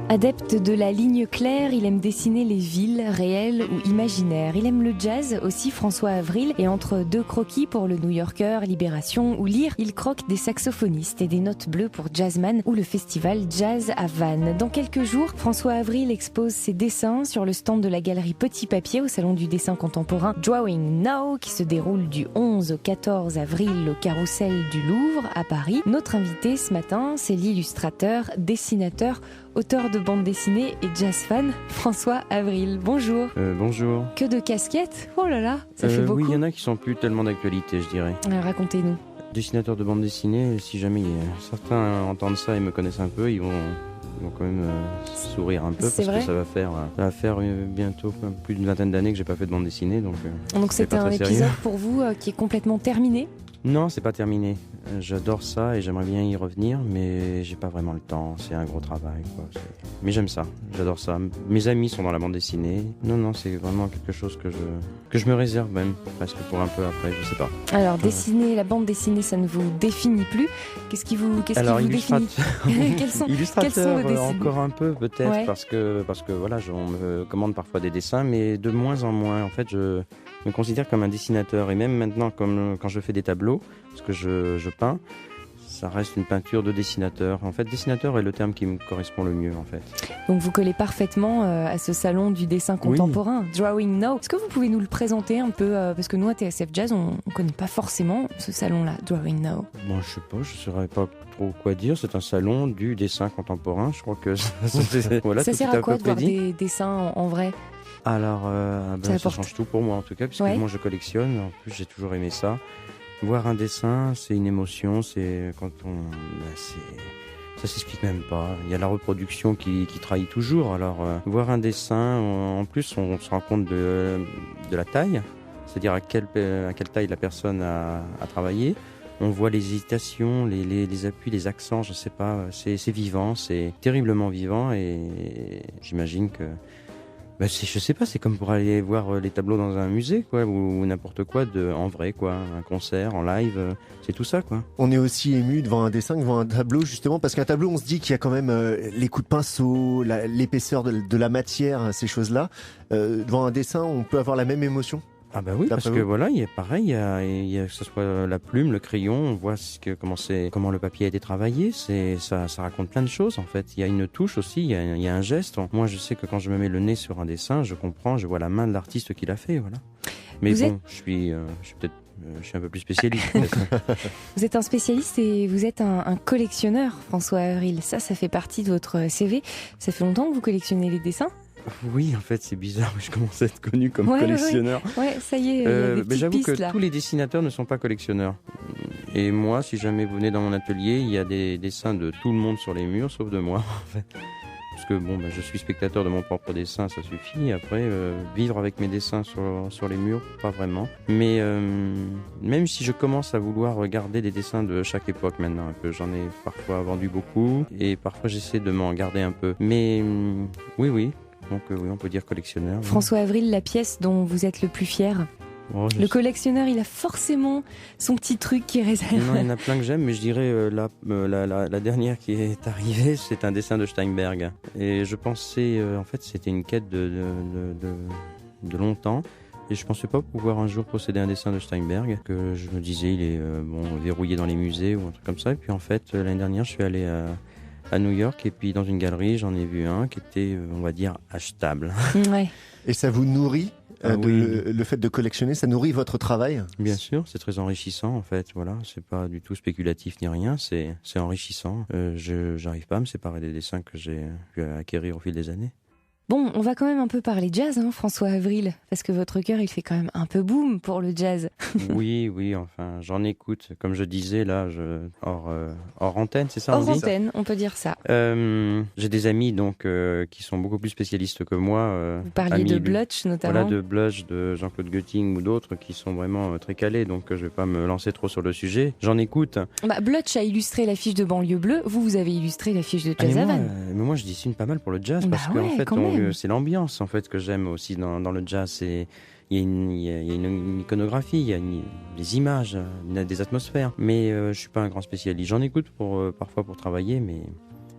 Adepte de la ligne claire, il aime dessiner les villes, réelles ou imaginaires. Il aime le jazz aussi, François Avril, et entre deux croquis pour le New Yorker, Libération ou Lire, il croque des saxophonistes et des notes bleues pour Jazzman ou le festival Jazz à Vannes. Dans quelques jours, François Avril expose ses dessins sur le stand de la galerie Petit Papier au Salon du dessin contemporain Drawing Now, qui se déroule du 11 au 14 avril au Carrousel du Louvre à Paris. Notre invité ce matin, c'est l'illustrateur, dessinateur, auteur de bande dessinée et jazz fan, François Avril. Bonjour. Bonjour. Que de casquettes. Oh là là, ça fait beaucoup. Oui, il y en a qui sont plus tellement d'actualité, je dirais. Racontez-nous. Dessinateur de bande dessinée, si jamais certains entendent ça et me connaissent un peu, ils vont quand même sourire un peu parce vrai que ça va faire bientôt plus d'une vingtaine d'années que j'ai pas fait de bande dessinée, donc c'est un épisode pour vous qui est complètement terminé. Non, c'est pas terminé. J'adore ça et j'aimerais bien y revenir, mais j'ai pas vraiment le temps. C'est un gros travail, quoi. Mais j'aime ça, j'adore ça. Mes amis sont dans la bande dessinée. Non, c'est vraiment quelque chose que je me réserve même, presque pour un peu après, je sais pas. Alors, dessiner, la bande dessinée, ça ne vous définit plus. Qu'est-ce qui vous définit? Illustrateur, vos dessins encore un peu peut-être, ouais. parce que voilà, on me commande parfois des dessins, mais de moins en moins. En fait, je me considère comme un dessinateur, et même maintenant, comme quand je fais des tableaux, parce que je peins, ça reste une peinture de dessinateur. En fait, dessinateur est le terme qui me correspond le mieux, en fait. Donc vous collez parfaitement à ce salon du dessin contemporain, oui. Drawing Now. Est-ce que vous pouvez nous le présenter un peu parce que nous, à TSF Jazz, on ne connaît pas forcément ce salon-là, Drawing Now. Bon, je sais pas, je saurais pas trop quoi dire. C'est un salon du dessin contemporain. Je crois que voilà, ça sert à quoi de voir des dessins en vrai? Alors, ça change tout pour moi, en tout cas, puisque moi, je collectionne. En plus, j'ai toujours aimé ça. Voir un dessin, c'est une émotion, c'est quand ça s'explique même pas. Il y a la reproduction qui trahit toujours. Alors, voir un dessin, en plus, on se rend compte de la taille, c'est-à-dire à quelle taille la personne a travaillé. On voit les hésitations, les appuis, les accents, je sais pas. C'est vivant, c'est terriblement vivant, et j'imagine que je sais pas, c'est comme pour aller voir les tableaux dans un musée, quoi, ou n'importe quoi en vrai, quoi, un concert, en live, c'est tout ça, quoi. On est aussi ému devant un dessin, devant un tableau, justement, parce qu'un tableau, on se dit qu'il y a quand même les coups de pinceau, l'épaisseur de la matière, ces choses-là. Devant un dessin, on peut avoir la même émotion. Ah bah oui, parce que voilà, il y a pareil, il y a que ce soit la plume, le crayon, on voit comment le papier a été travaillé, ça raconte plein de choses en fait. Il y a une touche aussi, il y a un geste. Moi, je sais que quand je me mets le nez sur un dessin, je comprends, je vois la main de l'artiste qui l'a fait, voilà. Mais je suis un peu plus spécialiste. Vous êtes un spécialiste et vous êtes un collectionneur, François Avril. Ça fait partie de votre CV. Ça fait longtemps que vous collectionnez les dessins ? Oui, en fait, c'est bizarre, je commence à être connu comme collectionneur. Ouais, ça y est, il y a des petites j'avoue pistes, que tous les dessinateurs ne sont pas collectionneurs. Et moi, si jamais vous venez dans mon atelier, il y a des dessins de tout le monde sur les murs, sauf de moi, en fait. Parce que je suis spectateur de mon propre dessin, ça suffit. Après, vivre avec mes dessins sur les murs, pas vraiment. Mais même si je commence à vouloir regarder des dessins de chaque époque maintenant, un peu, j'en ai parfois vendu beaucoup, et parfois j'essaie de m'en garder un peu. Mais oui. Donc oui, on peut dire collectionneur. François Avril, la pièce dont vous êtes le plus fier? Le collectionneur, il a forcément son petit truc qui réserve. Non, il y en a plein que j'aime, mais je dirais la dernière qui est arrivée, c'est un dessin de Steinberg. Et je pensais, en fait, c'était une quête de longtemps. Et je pensais pas pouvoir un jour posséder un dessin de Steinberg, que je me disais il est verrouillé dans les musées ou un truc comme ça. Et puis en fait, l'année dernière, je suis allé à New York, et puis dans une galerie, j'en ai vu un qui était, on va dire, achetable. Ouais. Et ça vous nourrit le fait de collectionner, ça nourrit votre travail? Bien sûr, c'est très enrichissant en fait, voilà, c'est pas du tout spéculatif ni rien, c'est enrichissant. J'arrive pas à me séparer des dessins que j'ai pu acquérir au fil des années. Bon, on va quand même un peu parler jazz, François Avril, parce que votre cœur, il fait quand même un peu boom pour le jazz. Oui, enfin, j'en écoute, comme je disais là, hors antenne, c'est ça? Hors antenne, on peut dire ça. J'ai des amis donc qui sont beaucoup plus spécialistes que moi. Vous parliez de Blutch notamment. Voilà, de Blutch, de Jean-Claude Götting ou d'autres qui sont vraiment très calés, donc je vais pas me lancer trop sur le sujet. J'en écoute. Blutch a illustré l'affiche de Banlieue Bleue, vous avez illustré l'affiche de Jazz à Vannes. Mais moi je dessine pas mal pour le jazz, parce qu'en fait c'est l'ambiance en fait que j'aime aussi dans le jazz. Il y a une iconographie, il y a des images, des atmosphères. Mais je suis pas un grand spécialiste. J'en écoute parfois pour travailler, mais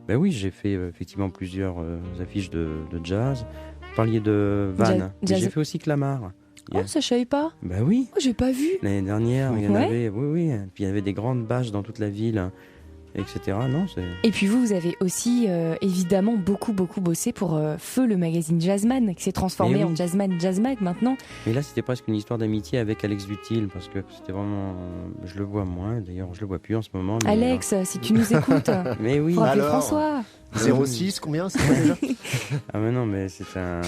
Ben oui, j'ai fait effectivement plusieurs affiches de jazz. Vous parliez de Vannes. J'ai fait aussi Clamart. Oh, ça je savais pas. Ben oui. Oh, j'ai pas vu. L'année dernière, il y en avait. Oui. Puis il y avait des grandes bâches dans toute la ville, etc. Non, et puis vous avez aussi évidemment beaucoup bossé pour Feu, le magazine Jazzman, qui s'est transformé en Jazzman Jazzmag maintenant. Mais là, c'était presque une histoire d'amitié avec Alex Dutil, parce que c'était vraiment... Je le vois moins, d'ailleurs, je le vois plus en ce moment. Mais Alex, si tu nous écoutes, mais oui. Faut appeler François. 06, combien c'est déjà? Ah mais non, mais c'est un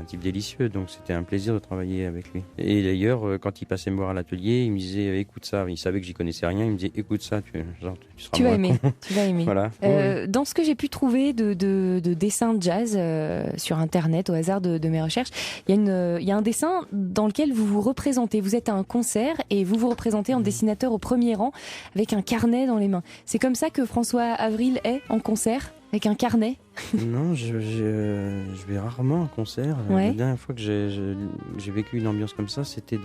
type délicieux, donc c'était un plaisir de travailler avec lui. Et d'ailleurs, quand il passait me voir à l'atelier, il me disait écoute ça. Il savait que j'y connaissais rien, il me disait écoute ça, tu seras tu vas aimer. Tu vas aimer. Voilà. Dans ce que j'ai pu trouver de dessins de jazz sur internet au hasard de mes recherches, il y a un dessin dans lequel vous vous représentez. Vous êtes à un concert et vous vous représentez en dessinateur au premier rang avec un carnet dans les mains. C'est comme ça que François Avril est en concert, avec un carnet? Non, je vais rarement en concert. Ouais. La dernière fois que j'ai vécu une ambiance comme ça, c'était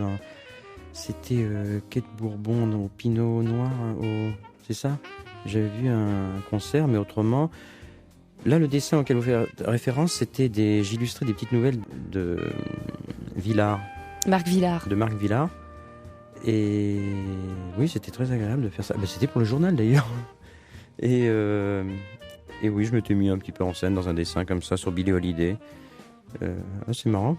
Quai de Bourbon, au Pinot Noir, c'est ça? J'avais vu un concert, mais autrement. Là, le dessin auquel vous faites référence, j'illustrais des petites nouvelles de Villard. Marc Villard. De Marc Villard. Et oui, c'était très agréable de faire ça. C'était pour le journal d'ailleurs. Et oui, je m'étais mis un petit peu en scène dans un dessin comme ça sur Billie Holiday. C'est marrant.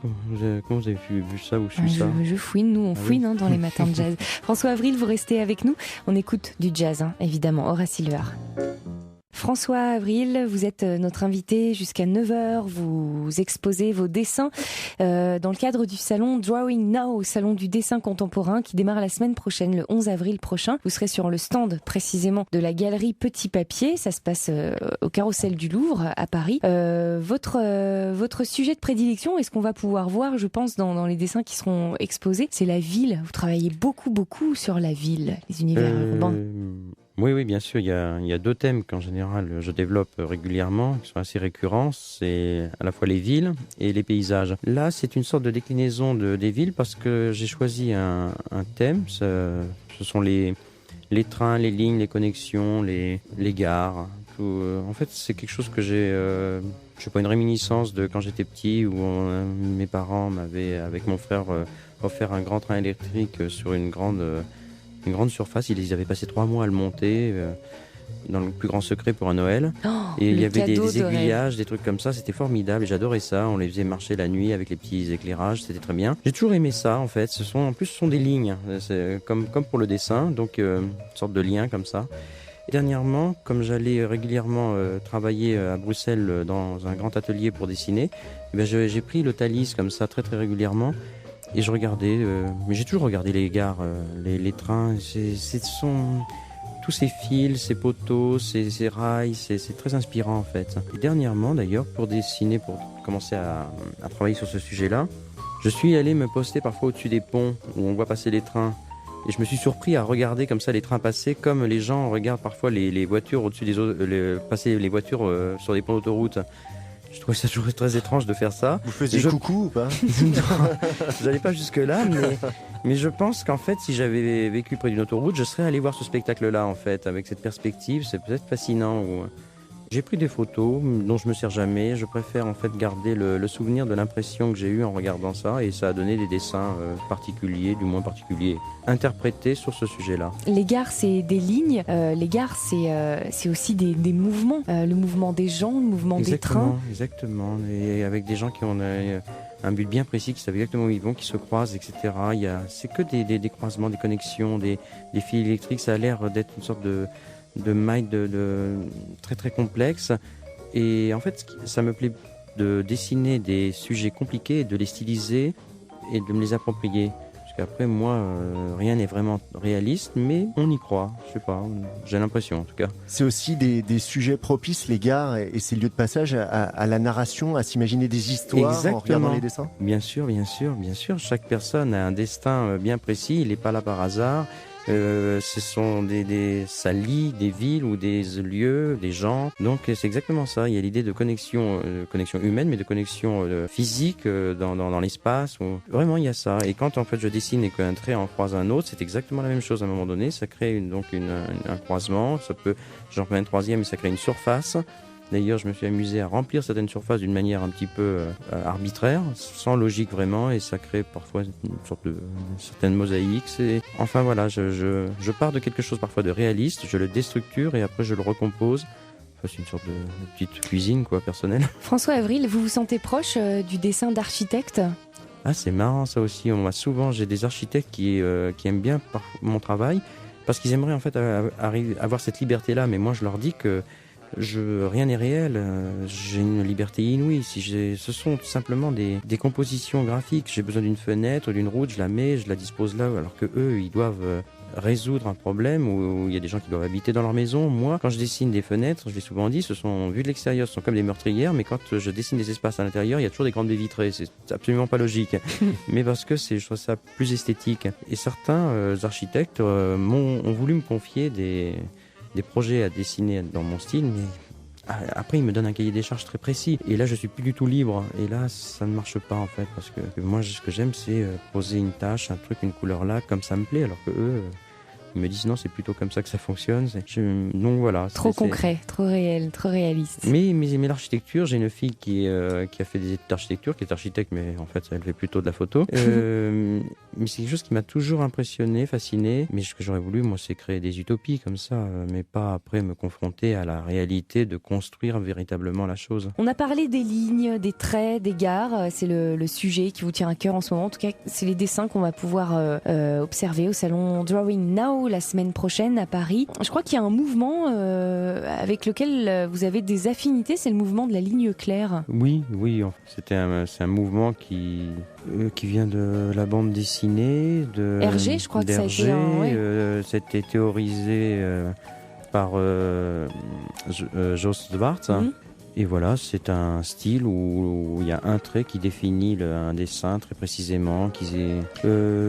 Comment vous avez vu ça ou su ça? Je fouine, nous on fouine dans les matins de jazz. François Avril, vous restez avec nous. On écoute du jazz, évidemment, Horace Silver. François Avril, vous êtes notre invité jusqu'à 9h, vous exposez vos dessins dans le cadre du salon Drawing Now, salon du dessin contemporain qui démarre la semaine prochaine, le 11 avril prochain. Vous serez sur le stand précisément de la galerie Petit Papier, ça se passe au Carrousel du Louvre à Paris. Votre sujet de prédilection, et ce qu'on va pouvoir voir, je pense, dans les dessins qui seront exposés, c'est la ville. Vous travaillez beaucoup sur la ville, les univers urbains. Oui, bien sûr. Il y a deux thèmes qu'en général je développe régulièrement, qui sont assez récurrents. C'est à la fois les villes et les paysages. Là, c'est une sorte de déclinaison des villes parce que j'ai choisi un thème. Ce sont les trains, les lignes, les connexions, les gares. Tout. En fait, c'est quelque chose que j'ai... je sais pas, une réminiscence de quand j'étais petit où mes parents m'avaient, avec mon frère, offert un grand train électrique sur une grande surface. Ils avaient passé 3 mois à le monter dans le plus grand secret pour un Noël. Et il y avait des aiguillages, des trucs comme ça. C'était formidable et j'adorais ça. On les faisait marcher la nuit avec les petits éclairages. C'était très bien. J'ai toujours aimé ça en fait. En plus, ce sont des lignes. C'est comme pour le dessin. Donc, une sorte de lien comme ça. Et dernièrement, comme j'allais régulièrement travailler à Bruxelles dans un grand atelier pour dessiner, j'ai pris le Thalys comme ça très très régulièrement. Et je regardais, mais j'ai toujours regardé les gares, les trains, ce sont tous ces fils, ces poteaux, ces rails, c'est très inspirant en fait. Et dernièrement d'ailleurs, pour dessiner, pour commencer à travailler sur ce sujet-là, je suis allé me poster parfois au-dessus des ponts où on voit passer les trains. Et je me suis surpris à regarder comme ça les trains passer, comme les gens regardent parfois les voitures au-dessus des autres, passer les voitures sur des ponts d'autoroute. Je trouvais ça toujours très étrange de faire ça. Vous faisiez coucou ou pas? Je n'allais pas jusque-là, mais je pense qu'en fait, si j'avais vécu près d'une autoroute, je serais allé voir ce spectacle-là, en fait, avec cette perspective. C'est peut-être fascinant. J'ai pris des photos dont je me sers jamais. Je préfère en fait garder le souvenir de l'impression que j'ai eue en regardant ça, et ça a donné des dessins particuliers, du moins particuliers, interprétés sur ce sujet-là. Les gares, c'est des lignes. Les gares, c'est aussi des mouvements. Le mouvement des gens, le mouvement des trains. Exactement. Et avec des gens qui ont un but bien précis, qui savent exactement où ils vont, qui se croisent, etc. C'est que des croisements, des connexions, des fils électriques. Ça a l'air d'être une sorte de maille très très complexe, et en fait ça me plaît de dessiner des sujets compliqués, de les styliser et de me les approprier, parce qu'après moi rien n'est vraiment réaliste, mais on y croit, je sais pas, j'ai l'impression en tout cas. C'est aussi des sujets propices, les gares et ces lieux de passage, à la narration, à s'imaginer des histoires. Exactement. En regardant les dessins. Bien sûr, chaque personne a un destin bien précis, il n'est pas là par hasard. ce sont ça lie des villes ou des lieux, des gens. Donc c'est exactement ça. Il y a l'idée de connexion humaine, mais de connexion physique dans l'espace. Vraiment, il y a ça. Et quand en fait je dessine et qu'un trait en croise un autre, c'est exactement la même chose. À un moment donné, ça crée un croisement. J'en fais un troisième et ça crée une surface. D'ailleurs, je me suis amusé à remplir certaines surfaces d'une manière un petit peu arbitraire, sans logique vraiment, et ça crée parfois une sorte de certaines mosaïques. Enfin voilà, je pars de quelque chose parfois de réaliste, je le déstructure et après je le recompose. Enfin, c'est une sorte de petite cuisine personnelle. François Avril, vous vous sentez proche du dessin d'architecte ? Ah, c'est marrant ça aussi. J'ai des architectes qui aiment bien mon travail parce qu'ils aimeraient en fait avoir cette liberté-là, mais moi je leur dis que rien n'est réel, j'ai une liberté inouïe. Ce sont tout simplement des compositions graphiques. J'ai besoin d'une fenêtre ou d'une route, je la mets, je la dispose là, alors que eux, ils doivent résoudre un problème où il y a des gens qui doivent habiter dans leur maison. Moi, quand je dessine des fenêtres, je l'ai souvent dit, vu de l'extérieur, ce sont comme des meurtrières, mais quand je dessine des espaces à l'intérieur, il y a toujours des grandes baies vitrées. C'est absolument pas logique, mais parce que je trouve ça plus esthétique. Et certains architectes ont voulu me confier des projets à dessiner dans mon style, mais après ils me donnent un cahier des charges très précis et là je suis plus du tout libre et là ça ne marche pas en fait parce que moi ce que j'aime c'est poser une tâche, un truc, une couleur là comme ça me plaît, alors que eux ils me disent non, c'est plutôt comme ça que ça fonctionne. Donc voilà. Trop concret, trop réel, trop réaliste. Mais l'architecture, j'ai une fille qui a fait des études d'architecture, qui est architecte, mais en fait elle fait plutôt de la photo. Mais c'est quelque chose qui m'a toujours impressionné, fasciné. Mais ce que j'aurais voulu, moi, c'est créer des utopies comme ça, mais pas après me confronter à la réalité de construire véritablement la chose. On a parlé des lignes, des traits, des gares. C'est le sujet qui vous tient à cœur en ce moment. En tout cas, c'est les dessins qu'on va pouvoir observer au salon Drawing Now la semaine prochaine à Paris. Je crois qu'il y a un mouvement avec lequel vous avez des affinités, c'est le mouvement de la ligne claire. Oui, c'est un mouvement qui vient de la bande dessinée de Hergé, je crois que ça a été c'était théorisé par Jost Zwarts. Et voilà, c'est un style où il y a un trait qui définit un dessin très précisément.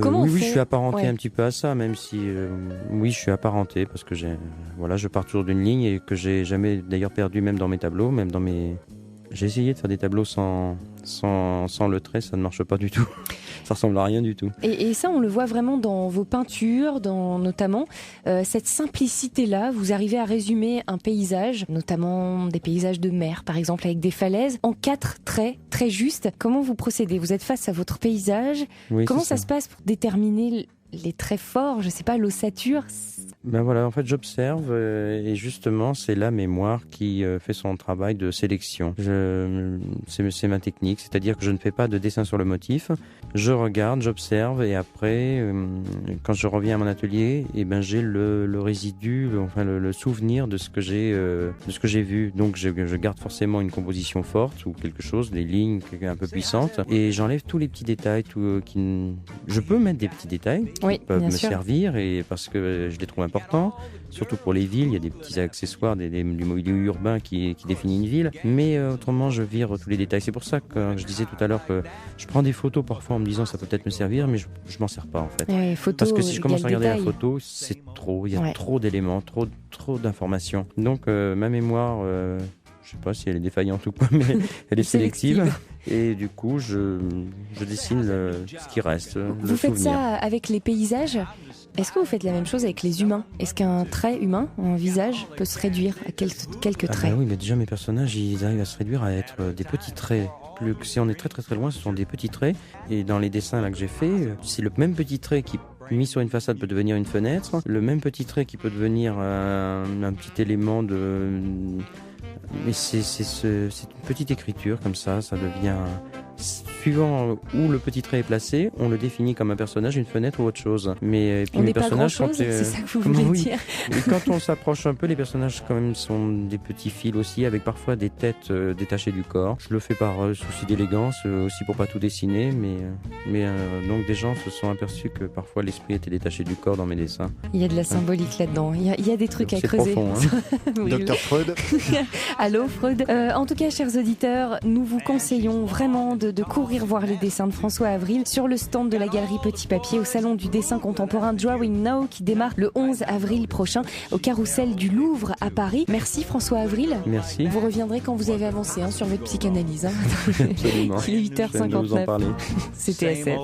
Comment je suis apparenté un petit peu à ça, même si je suis apparenté parce que je pars toujours d'une ligne et que j'ai jamais d'ailleurs perdu, même dans mes tableaux, j'ai essayé de faire des tableaux sans le trait, ça ne marche pas du tout. Ça ressemble à rien du tout. Et ça, on le voit vraiment dans vos peintures, notamment cette simplicité-là. Vous arrivez à résumer un paysage, notamment des paysages de mer, par exemple, avec des falaises, en 4 traits très justes. Comment vous procédez ? Vous êtes face à votre paysage. Oui, comment ça se passe pour déterminer les traits forts, je sais pas, l'ossature? Ben voilà, en fait, j'observe et justement, c'est la mémoire qui fait son travail de sélection. C'est ma technique, c'est-à-dire que je ne fais pas de dessin sur le motif. Je regarde, j'observe et après, quand je reviens à mon atelier, j'ai le résidu, enfin le souvenir de ce que j'ai vu. Donc, je garde forcément une composition forte ou quelque chose, des lignes un peu puissantes, et j'enlève tous les petits détails. Je peux mettre des petits détails qui peuvent me servir et parce que je les trouve importants. Surtout pour les villes, il y a des petits accessoires du mobilier urbain qui définit une ville, mais autrement je vire tous les détails. C'est pour ça que je disais tout à l'heure que je prends des photos parfois en me disant ça peut peut-être me servir, mais je m'en sers pas en fait. Parce que si je commence à regarder la photo, c'est trop, il y a trop d'éléments, trop d'informations. Donc ma mémoire, je sais pas si elle est défaillante ou pas, mais elle est sélective. Et du coup, je dessine ce qui reste. Vous faites ça avec les paysages ? Est-ce que vous faites la même chose avec les humains ? Est-ce qu'un trait humain, un visage, peut se réduire à quelques traits ? Oui, mais déjà mes personnages, ils arrivent à se réduire à être des petits traits. Si on est très très très loin, ce sont des petits traits. Et dans les dessins là que j'ai faits, c'est le même petit trait qui mis sur une façade peut devenir une fenêtre, le même petit trait qui peut devenir un petit élément de... Mais c'est une petite écriture comme ça devient... Suivant où le petit trait est placé, on le définit comme un personnage, une fenêtre ou autre chose. Mais puis on n'est pas grand-chose, c'est ça que vous voulez dire. Et quand on s'approche un peu, les personnages quand même sont des petits fils aussi, avec parfois des têtes détachées du corps. Je le fais par souci d'élégance, aussi pour pas tout dessiner, mais donc des gens se sont aperçus que parfois l'esprit était détaché du corps dans mes dessins. Il y a de la symbolique là-dedans, il y a des trucs à creuser. Profond, hein. Oui. Dr Freud. Allô Freud. En tout cas, chers auditeurs, nous vous conseillons vraiment de courir découvrir, voir les dessins de François Avril sur le stand de la galerie Petit Papier au salon du dessin contemporain Drawing Now qui démarre le 11 avril prochain au Carrousel du Louvre à Paris. Merci François Avril. Merci. Vous reviendrez quand vous avez avancé sur votre psychanalyse. Absolument. Il est 8h59. C'était SF.